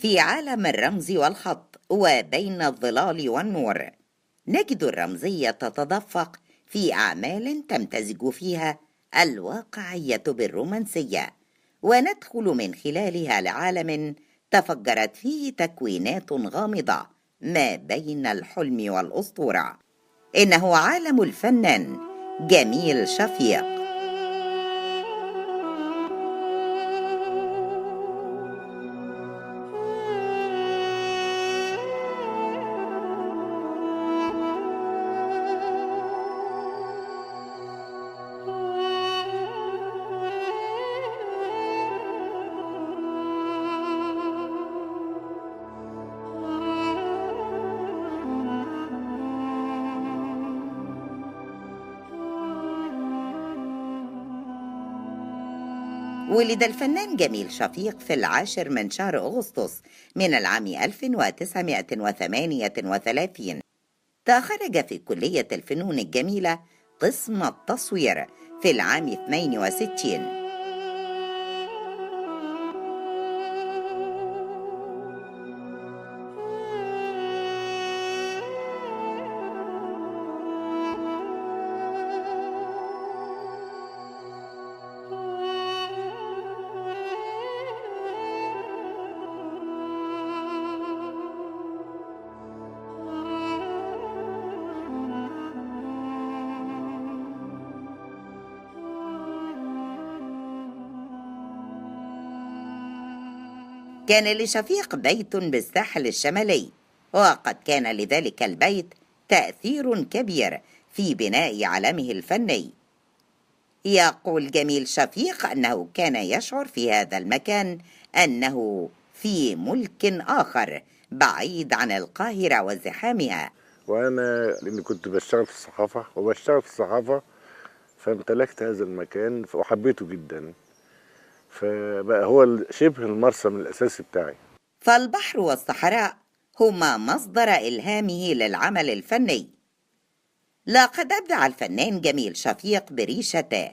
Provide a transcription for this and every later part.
في عالم الرمز والخط وبين الظلال والنور، نجد الرمزية تتدفق في أعمال تمتزج فيها الواقعية بالرومانسية، وندخل من خلالها لعالم تفجرت فيه تكوينات غامضة ما بين الحلم والأسطورة. إنه عالم الفنان جميل شفيق. ولد الفنان جميل شفيق في 10 من شهر أغسطس من العام 1938. تخرج في كلية الفنون الجميلة قسم التصوير في العام 62. كان لشفيق بيت بالساحل الشمالي، وقد كان لذلك البيت تأثير كبير في بناء عالمه الفني. يقول جميل شفيق أنه كان يشعر في هذا المكان أنه في ملك آخر بعيد عن القاهرة وزحامها. وأنا لأني كنت بشتغل في الصحافة وبشتغل في الصحافة فامتلكت هذا المكان وحبيته جدا، فبقى هو شبه المرسم الأساسي بتاعي. فالبحر والصحراء هما مصدر إلهامه للعمل الفني. لقد أبدع الفنان جميل شفيق بريشته،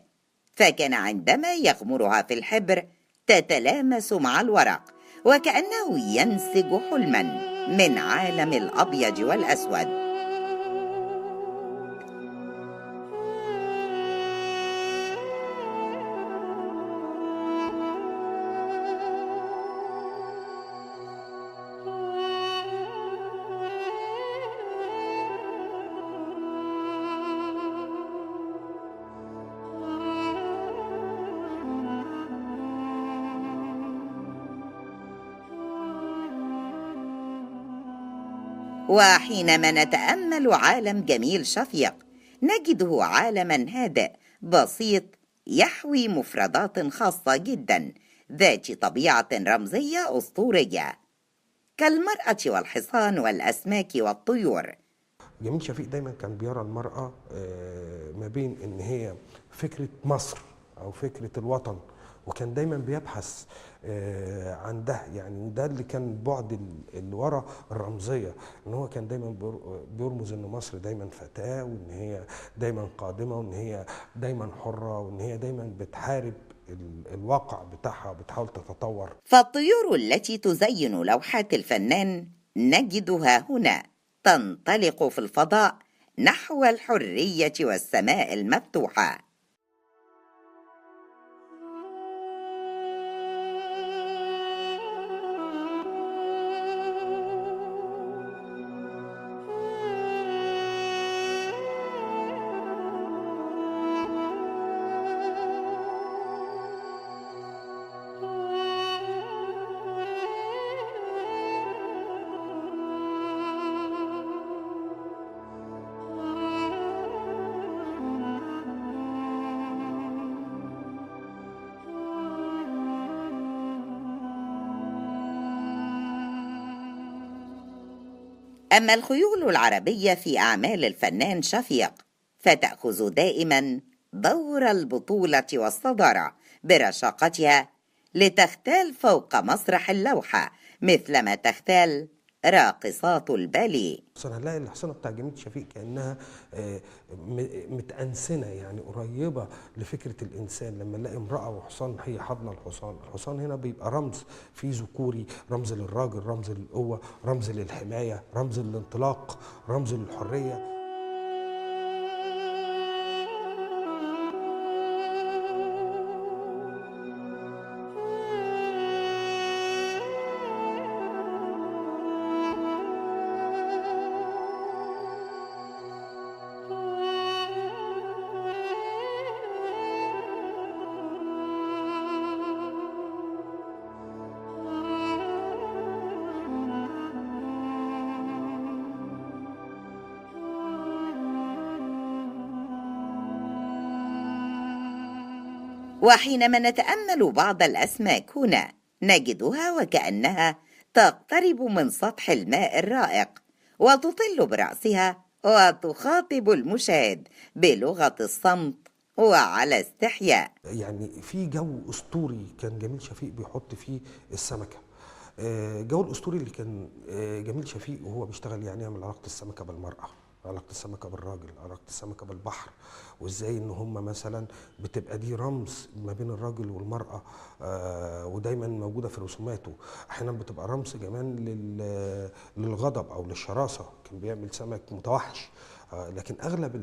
فكان عندما يغمرها في الحبر تتلامس مع الورق وكأنه ينسج حلما من عالم الأبيض والأسود. وحينما نتأمل عالم جميل شفيق نجده عالما هادئ بسيط يحوي مفردات خاصة جدا ذات طبيعة رمزية أسطورية كالمرأة والحصان والأسماك والطيور. جميل شفيق دايما كان بيرى المرأة ما بين ان هي فكرة مصر او فكرة الوطن، وكان دايما بيبحث عن ده. يعني ده اللي كان البعد اللي ورا الرمزية، ان هو كان دايما بيرمز ان مصر دايما فتاة، وان هي دايما قادمة، وان هي دايما حرة، وان هي دايما بتحارب الواقع بتاعها وبتحاول تتطور. فالطيور التي تزين لوحات الفنان نجدها هنا تنطلق في الفضاء نحو الحرية والسماء المفتوحة. أما الخيول العربية في أعمال الفنان شفيق فتأخذ دائما دور البطولة والصدارة برشاقتها لتختال فوق مسرح اللوحة مثلما تختال راقصات الباليه. اصل هنلاقي الحصانه بتاع جميل شفيق كانها متأنسنه، يعني قريبه لفكره الانسان. لما نلاقي امراه وحصان هي حاضنه الحصان، الحصان هنا بيبقى رمز فيه ذكوري، رمز للراجل، رمز للقوه، رمز للحمايه، رمز للانطلاق، رمز للحريه. وحينما نتأمل بعض الأسماك هنا نجدها وكأنها تقترب من سطح الماء الرائق وتطل برأسها وتخاطب المشاهد بلغة الصمت وعلى استحياء. يعني في جو اسطوري كان جميل شفيق بيحط فيه السمكه. الجو الاسطوري اللي كان جميل شفيق وهو بيشتغل يعني يعمل علاقه السمكه بالمراه، علاقه السمكه بالراجل، علاقه السمكه بالبحر، وازاي ان هم مثلا بتبقى دي رمز ما بين الراجل والمراه، ودايما موجوده في رسوماته. احيانا بتبقى رمز كمان للغضب او للشراسه، كان بيعمل سمك متوحش. لكن اغلب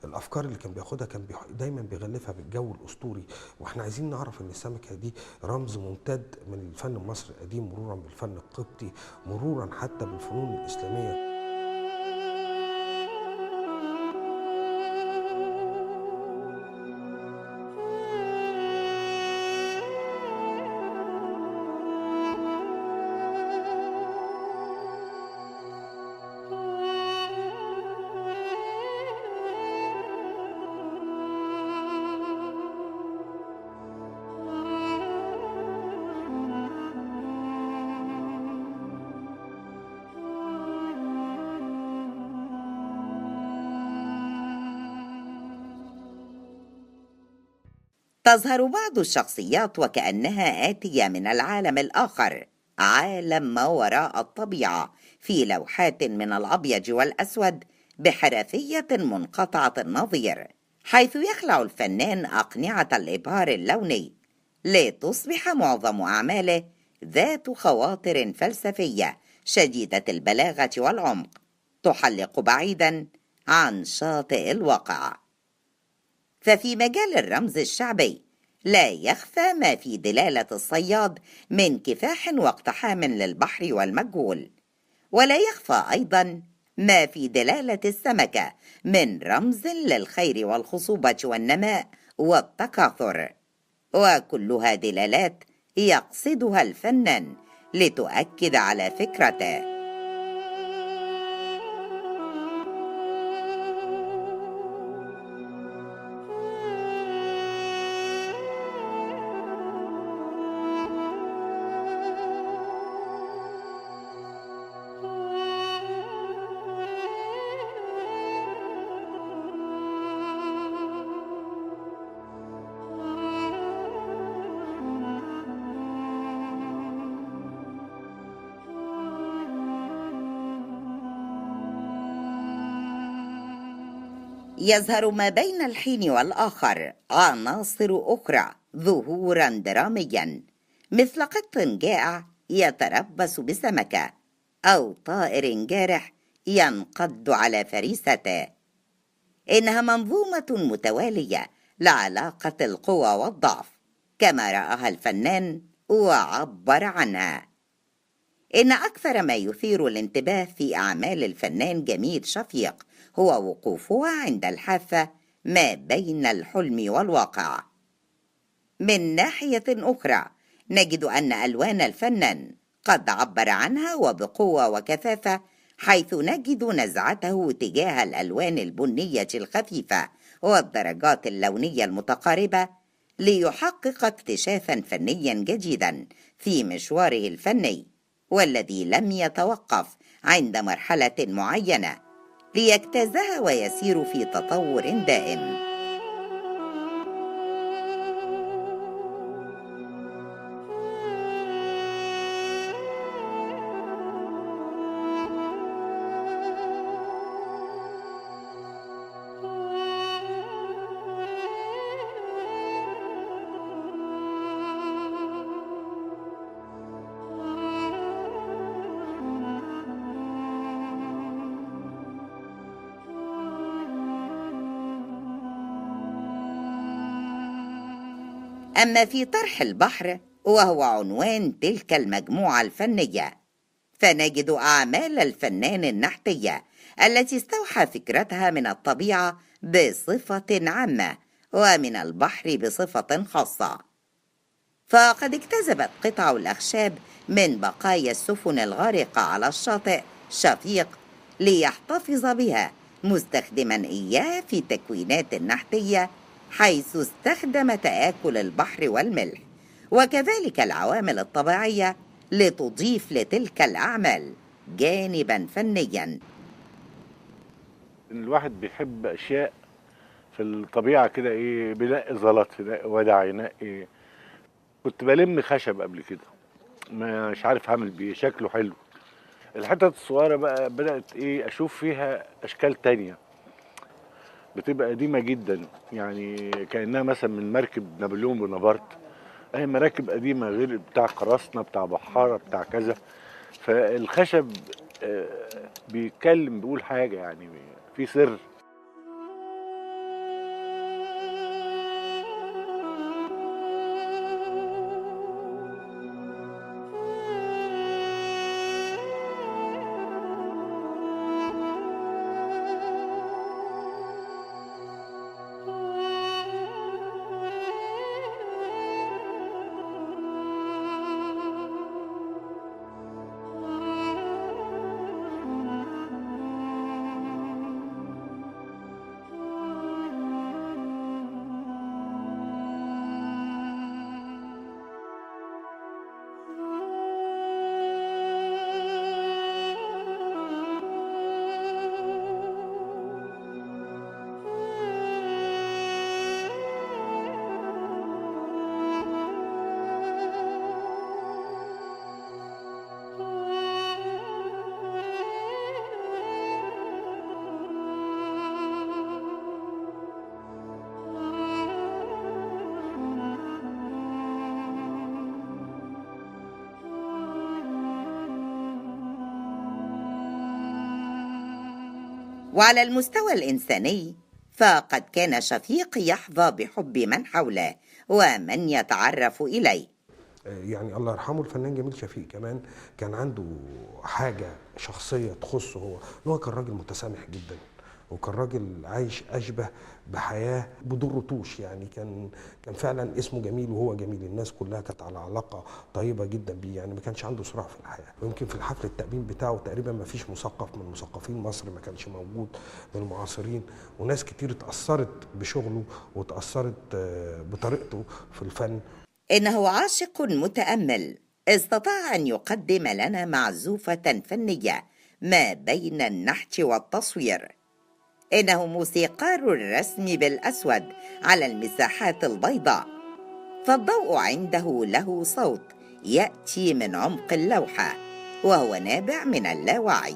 الافكار اللي كان بياخدها كان دايما بيغلفها بالجو الاسطوري. واحنا عايزين نعرف ان السمكه دي رمز ممتد من الفن المصري القديم، مرورا بالفن القبطي، مرورا حتى بالفنون الاسلاميه. تظهر بعض الشخصيات وكأنها آتية من العالم الآخر، عالم ما وراء الطبيعة، في لوحات من الأبيض والأسود بحرفية منقطعة النظير، حيث يخلع الفنان أقنعة الإبهار اللوني لتصبح معظم أعماله ذات خواطر فلسفية شديدة البلاغة والعمق، تحلق بعيدا عن شاطئ الواقع. ففي مجال الرمز الشعبي لا يخفى ما في دلالة الصياد من كفاح واقتحام للبحر والمجهول، ولا يخفى أيضا ما في دلالة السمكة من رمز للخير والخصوبة والنماء والتكاثر، وكلها دلالات يقصدها الفنان لتؤكد على فكرته. يظهر ما بين الحين والآخر عناصر أخرى ظهورا دراميا، مثل قط جائع يتربص بسمكة، أو طائر جارح ينقض على فريسته. إنها منظومة متوالية لعلاقة القوى والضعف كما رآها الفنان وعبر عنها. إن أكثر ما يثير الانتباه في أعمال الفنان جميل شفيق هو وقوفه عند الحافة ما بين الحلم والواقع. من ناحية أخرى نجد أن ألوان الفنان قد عبر عنها وبقوة وكثافة، حيث نجد نزعته تجاه الألوان البنية الخفيفة والدرجات اللونية المتقاربة ليحقق اكتشافا فنيا جديدا في مشواره الفني، والذي لم يتوقف عند مرحلة معينة ليجتازها ويسير في تطور دائم. أما في طرح البحر وهو عنوان تلك المجموعة الفنية، فنجد أعمال الفنان النحتية التي استوحى فكرتها من الطبيعة بصفة عامة ومن البحر بصفة خاصة. فقد اكتسبت قطع الأخشاب من بقايا السفن الغارقة على الشاطئ شفيق ليحتفظ بها، مستخدما إياه في تكوينات نحتية، حيث استخدم تآكل البحر والملح وكذلك العوامل الطبيعية لتضيف لتلك الأعمال جانبا فنيا. الواحد بيحب اشياء في الطبيعه كده، ايه، بينقي زلط، ينقي ودع، ينقي. كنت بلم خشب قبل كده، مش عارف هعمل بيه، شكله حلو. الحتت الصغيره بقى بدات ايه اشوف فيها اشكال تانية بتبقى قديمه جدا، يعني كانها مثلا من مركب نابليون بونابرت. اهي مراكب قديمه غير بتاع قراصنه، بتاع بحاره، بتاع كذا. فالخشب بيتكلم، بيقول حاجه، يعني في سر. وعلى المستوى الإنساني، فقد كان شفيق يحظى بحب من حوله ومن يتعرف إليه. يعني الله يرحمه الفنان جميل شفيق كمان كان عنده حاجة شخصية تخصه هو، إن هو كان راجل متسامح جدا، وكان راجل عايش أشبه بحياة بدون رتوش. يعني كان فعلا اسمه جميل وهو جميل، الناس كلها كانت على علاقة طيبة جدا بيه، يعني ما كانش عنده صراع في الحياة. ويمكن في الحفل التأبين بتاعه تقريبا ما فيش مثقف من مثقفين مصر ما كانش موجود من المعاصرين، وناس كتير اتأثرت بشغله واتأثرت بطريقته في الفن. إنه عاشق متأمل استطاع أن يقدم لنا معزوفة فنية ما بين النحت والتصوير. إنه موسيقار الرسم بالأسود على المساحات البيضاء، فالضوء عنده له صوت يأتي من عمق اللوحة وهو نابع من اللاوعي.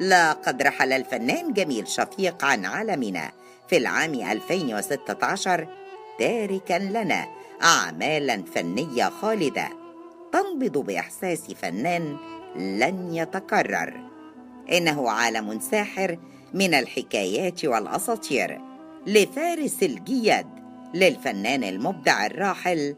لقد رحل الفنان جميل شفيق عن عالمنا في العام 2016 تاركا لنا أعمالا فنية خالدة تنبض بإحساس فنان لن يتكرر. إنه عالم ساحر من الحكايات والأساطير لفارس الجياد للفنان المبدع الراحل